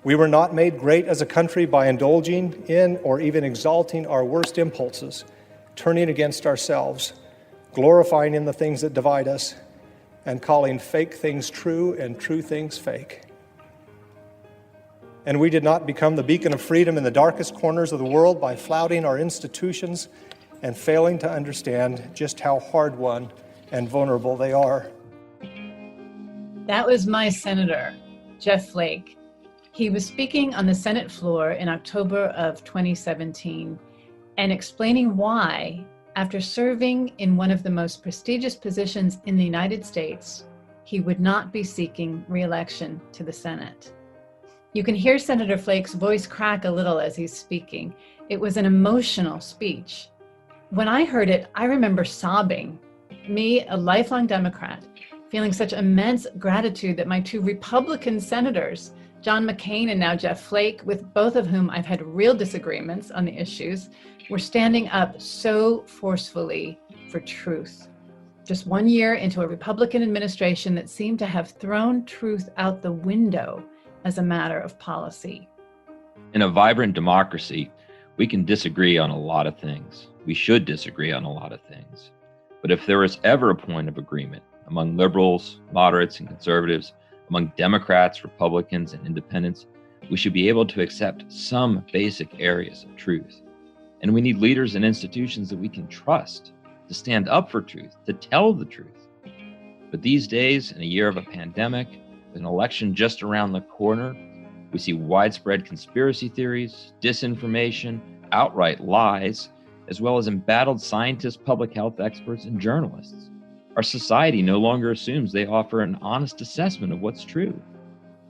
We were not made great as a country by indulging in or even exalting our worst impulses, turning against ourselves, glorifying in the things that divide us, and calling fake things true and true things fake. And we did not become the beacon of freedom in the darkest corners of the world by flouting our institutions and failing to understand just how hard-won and vulnerable they are. That was my senator, Jeff Flake. He was speaking on the Senate floor in October of 2017 and explaining why, after serving in one of the most prestigious positions in the United States, he would not be seeking re-election to the Senate. You can hear Senator Flake's voice crack a little as he's speaking. It was an emotional speech. When I heard it, I remember sobbing. Me, a lifelong Democrat, feeling such immense gratitude that my two Republican senators, John McCain and now Jeff Flake, with both of whom I've had real disagreements on the issues, were standing up so forcefully for truth. Just 1 year into a Republican administration that seemed to have thrown truth out the window as a matter of policy. In a vibrant democracy, we can disagree on a lot of things. We should disagree on a lot of things. But if there is ever a point of agreement among liberals, moderates, and conservatives, among Democrats, Republicans, and independents, we should be able to accept some basic areas of truth. And we need leaders and institutions that we can trust to stand up for truth, to tell the truth. But these days, in a year of a pandemic, with an election just around the corner, we see widespread conspiracy theories, disinformation, outright lies, as well as embattled scientists, public health experts, and journalists. Our society no longer assumes they offer an honest assessment of what's true.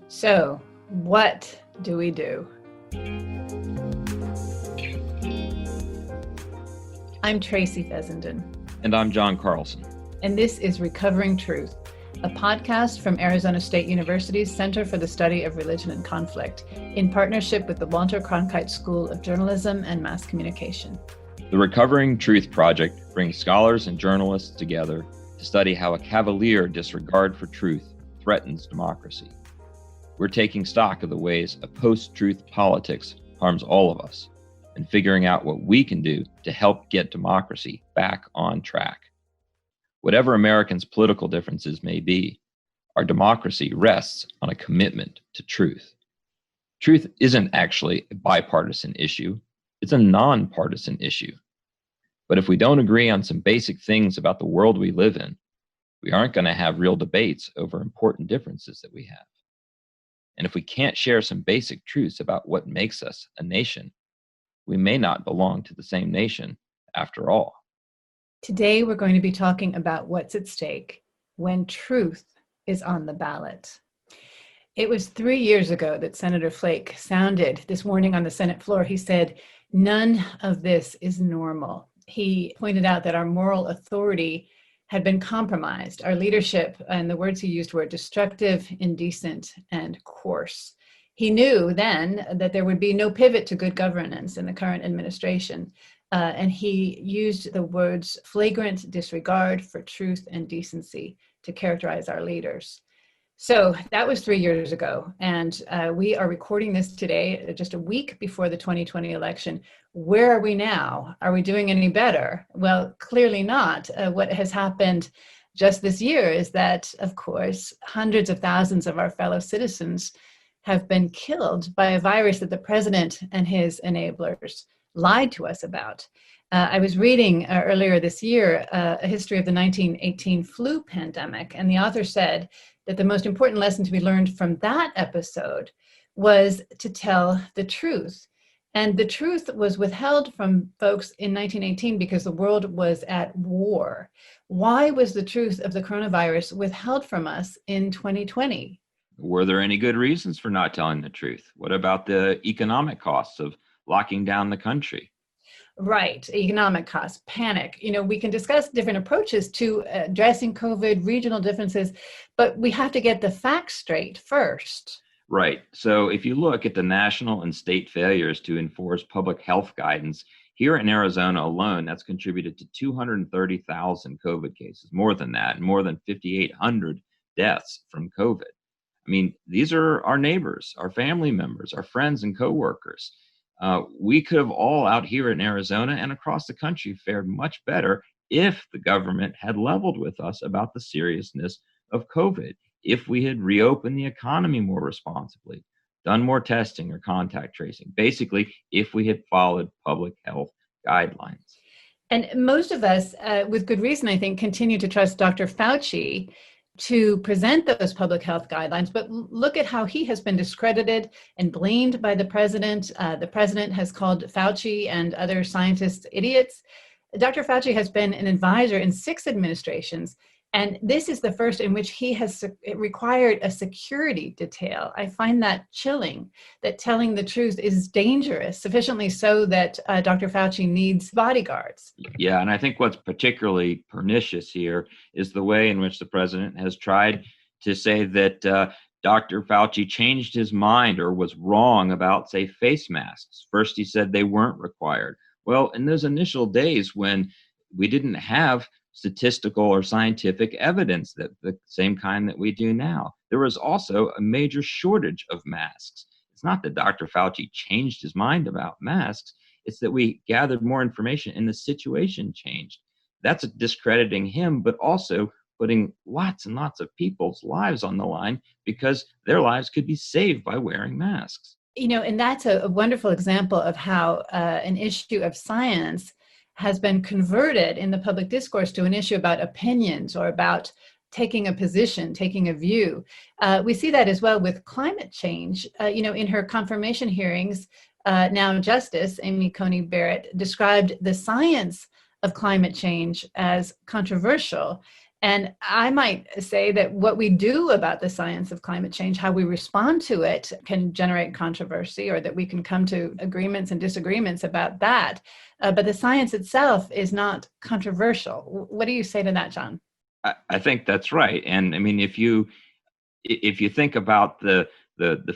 So, what do we do? I'm Tracy Fessenden. And I'm John Carlson. And this is Recovering Truth, a podcast from Arizona State University's Center for the Study of Religion and Conflict, in partnership with the Walter Cronkite School of Journalism and Mass Communication. The Recovering Truth Project brings scholars and journalists together to study how a cavalier disregard for truth threatens democracy. We're taking stock of the ways a post-truth politics harms all of us and figuring out what we can do to help get democracy back on track. Whatever Americans' political differences may be, our democracy rests on a commitment to truth. Truth isn't actually a bipartisan issue, it's a nonpartisan issue. But if we don't agree on some basic things about the world we live in, we aren't going to have real debates over important differences that we have. And if we can't share some basic truths about what makes us a nation, we may not belong to the same nation after all. Today, we're going to be talking about what's at stake when truth is on the ballot. It was 3 years ago that Senator Flake sounded this morning on the Senate floor. He said, "None of this is normal." He pointed out that our moral authority had been compromised. Our leadership, and the words he used were destructive, indecent, and coarse. He knew then that there would be no pivot to good governance in the current administration. And he used the words flagrant disregard for truth and decency to characterize our leaders. So that was 3 years ago, and we are recording this today, just a week before the 2020 election. Where are we now? Are we doing any better? Well, clearly not. What has happened just this year is that, of course, hundreds of thousands of our fellow citizens have been killed by a virus that the president and his enablers lied to us about. I was reading earlier this year a history of the 1918 flu pandemic, and the author said that the most important lesson to be learned from that episode was to tell the truth. And the truth was withheld from folks in 1918 because the world was at war. Why was the truth of the coronavirus withheld from us in 2020? Were there any good reasons for not telling the truth? What about the economic costs of locking down the country? Right, economic costs, panic. We can discuss different approaches to addressing COVID, regional differences, but we have to get the facts straight first. Right. So if you look at the national and state failures to enforce public health guidance, here in Arizona alone, that's contributed to 230,000 COVID cases, more than that, and more than 5,800 deaths from COVID. I mean, these are our neighbors, our family members, our friends and coworkers. We could have all out here in Arizona and across the country fared much better if the government had leveled with us about the seriousness of COVID, if we had reopened the economy more responsibly, done more testing or contact tracing, basically, if we had followed public health guidelines. And most of us, with good reason, I think, continue to trust Dr. Fauci to present those public health guidelines. But look at how he has been discredited and blamed by the president. The president has called Fauci and other scientists idiots. Dr. Fauci has been an advisor in 6 administrations, and this is the first in which he has required a security detail. I find that chilling, that telling the truth is dangerous, sufficiently so that Dr. Fauci needs bodyguards. Yeah, and I think what's particularly pernicious here is the way in which the president has tried to say that Dr. Fauci changed his mind or was wrong about, say, face masks. First, he said they weren't required. Well, in those initial days when we didn't have statistical or scientific evidence that the same kind that we do now, there was also a major shortage of masks. It's not that Dr. Fauci changed his mind about masks. It's that we gathered more information and the situation changed. That's discrediting him, but also putting lots and lots of people's lives on the line because their lives could be saved by wearing masks. You know, and that's a wonderful example of how an issue of science has been converted in the public discourse to an issue about opinions or about taking a position, taking a view. We see that as well with climate change. In her confirmation hearings, now Justice Amy Coney Barrett described the science of climate change as controversial. And I might say that what we do about the science of climate change, how we respond to it, can generate controversy, or that we can come to agreements and disagreements about that. But the science itself is not controversial. What do you say to that, John? I think that's right. And I mean, if you think about the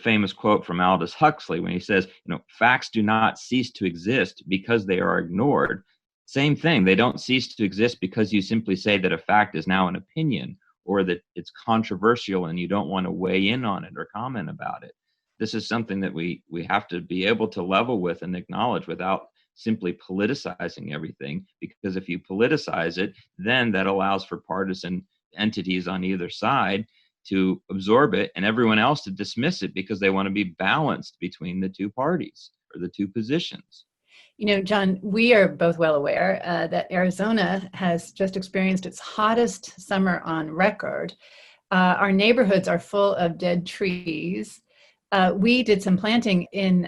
famous quote from Aldous Huxley when he says, facts do not cease to exist because they are ignored. Same thing. They don't cease to exist because you simply say that a fact is now an opinion or that it's controversial and you don't want to weigh in on it or comment about it. This is something that we have to be able to level with and acknowledge without simply politicizing everything, because if you politicize it, then that allows for partisan entities on either side to absorb it and everyone else to dismiss it because they want to be balanced between the two parties or the two positions. John, we are both well aware that Arizona has just experienced its hottest summer on record. Our neighborhoods are full of dead trees. We did some planting in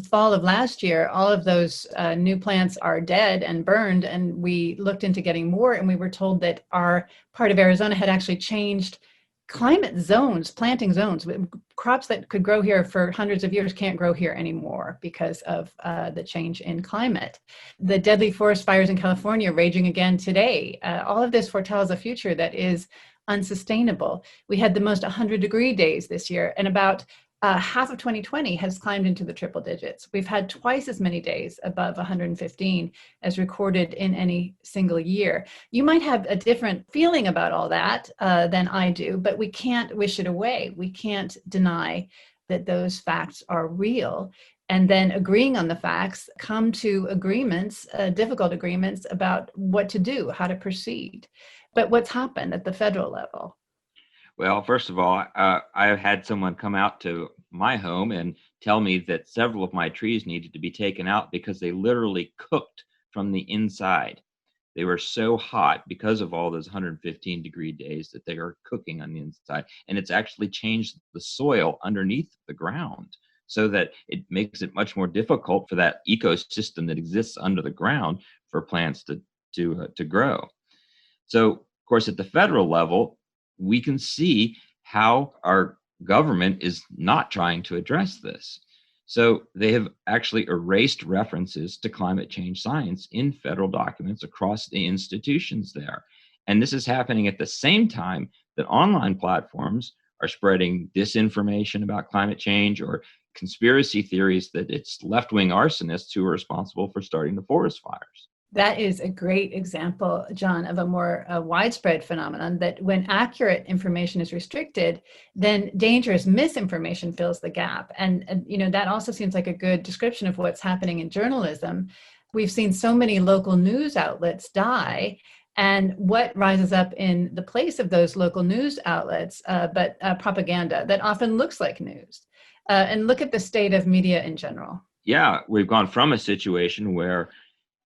fall of last year. All of those new plants are dead and burned, and we looked into getting more, and we were told that our part of Arizona had actually changed climate zones, planting zones. Crops that could grow here for hundreds of years can't grow here anymore because of the change in climate. The deadly forest fires in California raging again today. All of this foretells a future that is unsustainable. We had the most 100-degree days this year, and about half of 2020 has climbed into the triple digits. We've had twice as many days above 115 as recorded in any single year. You might have a different feeling about all that than I do, but we can't wish it away. We can't deny that those facts are real. And then agreeing on the facts, come to agreements, difficult agreements about what to do, how to proceed. But what's happened at the federal level? Well, first of all, I had someone come out to my home and tell me that several of my trees needed to be taken out because they literally cooked from the inside. They were so hot because of all those 115-degree days that they are cooking on the inside. And it's actually changed the soil underneath the ground so that it makes it much more difficult for that ecosystem that exists under the ground for plants to grow. So, of course, at the federal level, we can see how our government is not trying to address this. So they have actually erased references to climate change science in federal documents across the institutions there. And this is happening at the same time that online platforms are spreading disinformation about climate change or conspiracy theories that it's left-wing arsonists who are responsible for starting the forest fires. That is a great example, John, of a more widespread phenomenon that when accurate information is restricted, then dangerous misinformation fills the gap. And that also seems like a good description of what's happening in journalism. We've seen so many local news outlets die. And what rises up in the place of those local news outlets, but propaganda that often looks like news. And look at the state of media in general. Yeah, we've gone from a situation where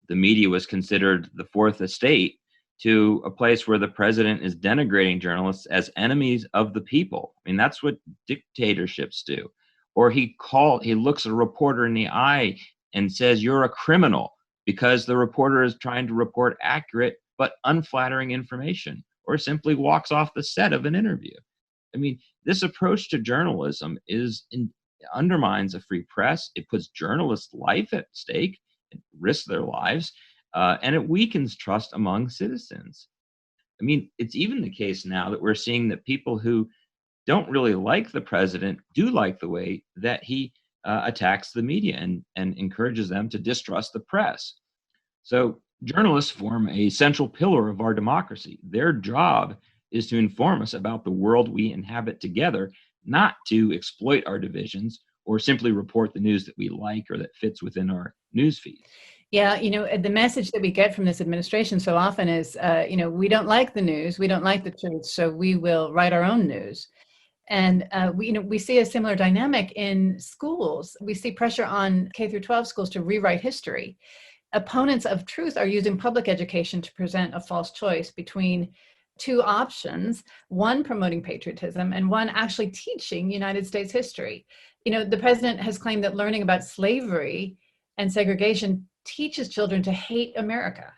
the media was considered the fourth estate to a place where the president is denigrating journalists as enemies of the people. I mean, that's what dictatorships do. Or he looks a reporter in the eye and says, "You're a criminal," because the reporter is trying to report accurate but unflattering information, or simply walks off the set of an interview. I mean, this approach to journalism undermines a free press. It puts journalists' life at stake, it risks their lives, and it weakens trust among citizens. I mean, it's even the case now that we're seeing that people who don't really like the president do like the way that he attacks the media and encourages them to distrust the press. So journalists form a central pillar of our democracy. Their job is to inform us about the world we inhabit together, not to exploit our divisions or simply report the news that we like or that fits within our news feeds. Yeah, the message that we get from this administration so often is, we don't like the news, we don't like the truth, so we will write our own news. And we see a similar dynamic in schools. We see pressure on K through 12 schools to rewrite history. Opponents of truth are using public education to present a false choice between two options, one promoting patriotism and one actually teaching United States history. The president has claimed that learning about slavery and segregation teaches children to hate America.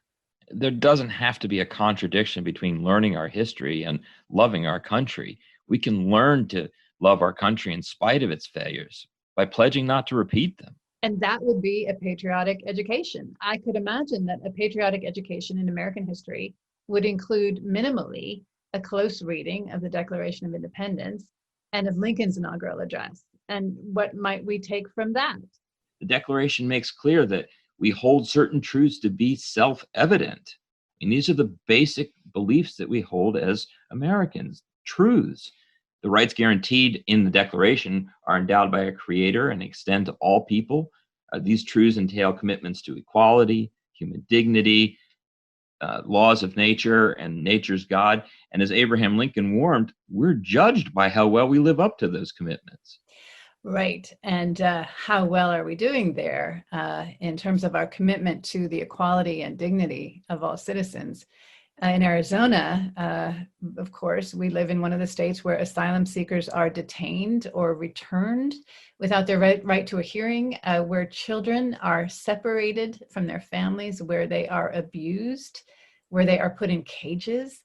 There doesn't have to be a contradiction between learning our history and loving our country. We can learn to love our country in spite of its failures by pledging not to repeat them. And that would be a patriotic education. I could imagine that a patriotic education in American history would include minimally a close reading of the Declaration of Independence and of Lincoln's inaugural address. And what might we take from that? The Declaration makes clear that we hold certain truths to be self-evident. And these are the basic beliefs that we hold as Americans, truths. The rights guaranteed in the Declaration are endowed by a creator and extend to all people. These truths entail commitments to equality, human dignity, laws of nature and nature's God. And as Abraham Lincoln warned, we're judged by how well we live up to those commitments. Right. And how well are we doing there in terms of our commitment to the equality and dignity of all citizens? In Arizona, of course, we live in one of the states where asylum seekers are detained or returned without their right to a hearing, where children are separated from their families, where they are abused, where they are put in cages.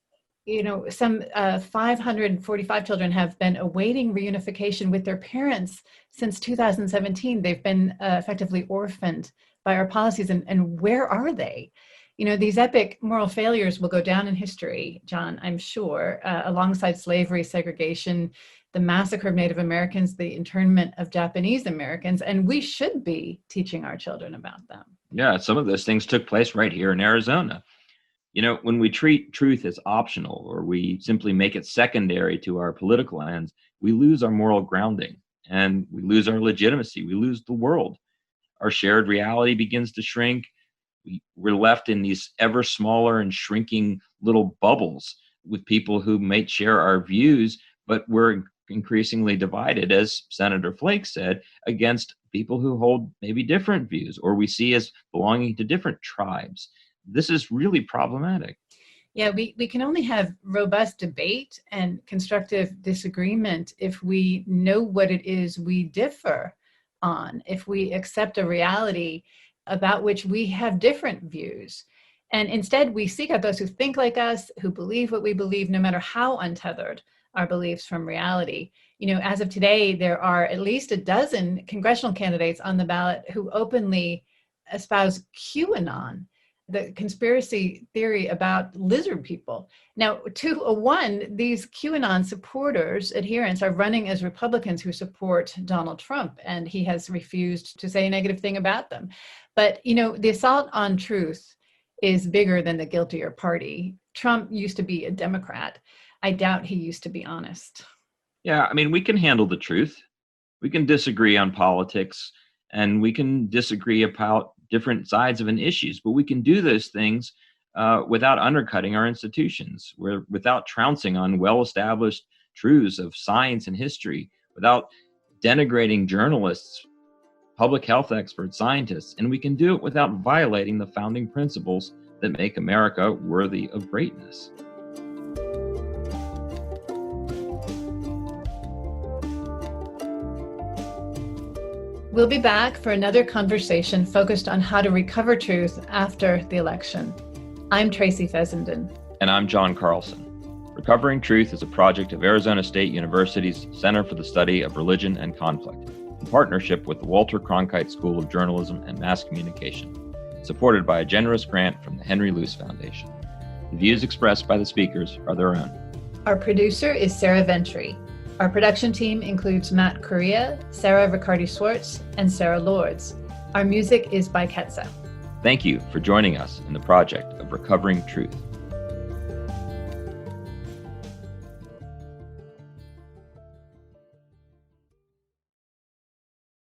Some 545 children have been awaiting reunification with their parents since 2017. They've been effectively orphaned by our policies. And where are they? These epic moral failures will go down in history, John, I'm sure, alongside slavery, segregation, the massacre of Native Americans, the internment of Japanese Americans, and we should be teaching our children about them. Yeah, some of those things took place right here in Arizona. When we treat truth as optional or we simply make it secondary to our political ends, we lose our moral grounding and we lose our legitimacy. We lose the world. Our shared reality begins to shrink. We're left in these ever smaller and shrinking little bubbles with people who might share our views, but we're increasingly divided, as Senator Flake said, against people who hold maybe different views or we see as belonging to different tribes. This is really problematic. Yeah, we can only have robust debate and constructive disagreement if we know what it is we differ on, if we accept a reality about which we have different views. And instead, we seek out those who think like us, who believe what we believe, no matter how untethered our beliefs from reality. As of today, there are at least a dozen congressional candidates on the ballot who openly espouse QAnon, the conspiracy theory about lizard people. Now, 2-1, these QAnon supporters, adherents, are running as Republicans who support Donald Trump, and he has refused to say a negative thing about them. But, the assault on truth is bigger than the guiltier party. Trump used to be a Democrat. I doubt he used to be honest. Yeah, I mean, we can handle the truth. We can disagree on politics and we can disagree about different sides of an issues, but we can do those things without undercutting our institutions, without trouncing on well-established truths of science and history, without denigrating journalists, public health experts, scientists, and we can do it without violating the founding principles that make America worthy of greatness. We'll be back for another conversation focused on how to recover truth after the election. I'm Tracy Fessenden. And I'm John Carlson. Recovering Truth is a project of Arizona State University's Center for the Study of Religion and Conflict, in partnership with the Walter Cronkite School of Journalism and Mass Communication, supported by a generous grant from the Henry Luce Foundation. The views expressed by the speakers are their own. Our producer is Sarah Ventre. Our production team includes Matt Correa, Sarah Ricardi-Swartz, and Sarah Lords. Our music is by Ketsa. Thank you for joining us in the project of Recovering Truth.